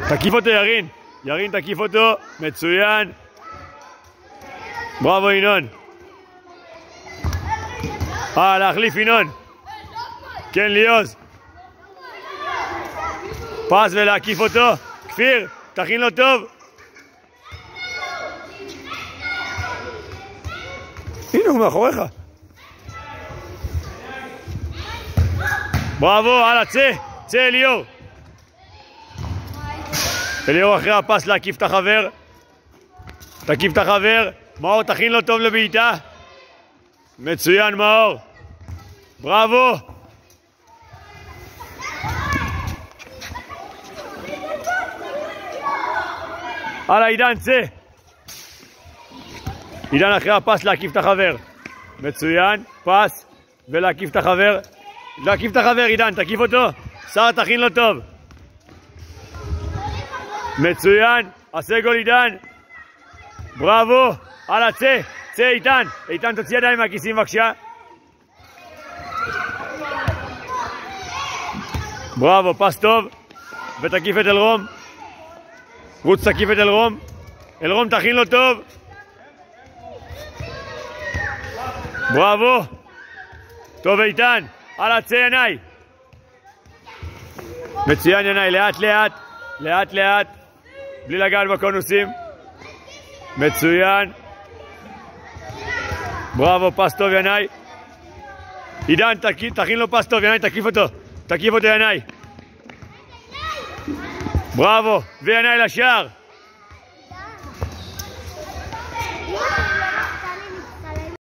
תקיף אותו ירין. ירין תקיף אותו. מצוין. בראבו ינון. להחליף ינון. כן ליוז. פס ולהקיף אותו. כפיר, תכין לו טוב. הנה הוא מאחוריך. בראבו, הלאה, צא אליאור. אליאור אחרי הפס להקיף את החבר. תקיף את החבר. מאור תכין לו טוב לבעיטה. מצוין מאור. בראבו. הלאה עידן, צא. עידן אחרי הפס להקיף את החבר. מצוין, פס ולהקיף את החבר. להקיף את החבר עידן, תקיף אותו. שר תכין לו טוב. מצוין, עשה גול עידן. בראבו, הלאה צא איתן. איתן תוציא ידיים מהכיסים בבקשה. בראבו, פס טוב. ותקיף את אלרום. רוץ תקיף את אלרום. אלרום תכין לו טוב. בראבו. טוב איתן. הלאה צא ינאי. מצוין ינאי, לאט לאט. בלי לגעת בקונוסים. מצוין. בראבו, פס טוב ינאי. עידן תכין לו פס טוב ינאי, תקיף אותו ינאי. בראבו, וינאי לשער.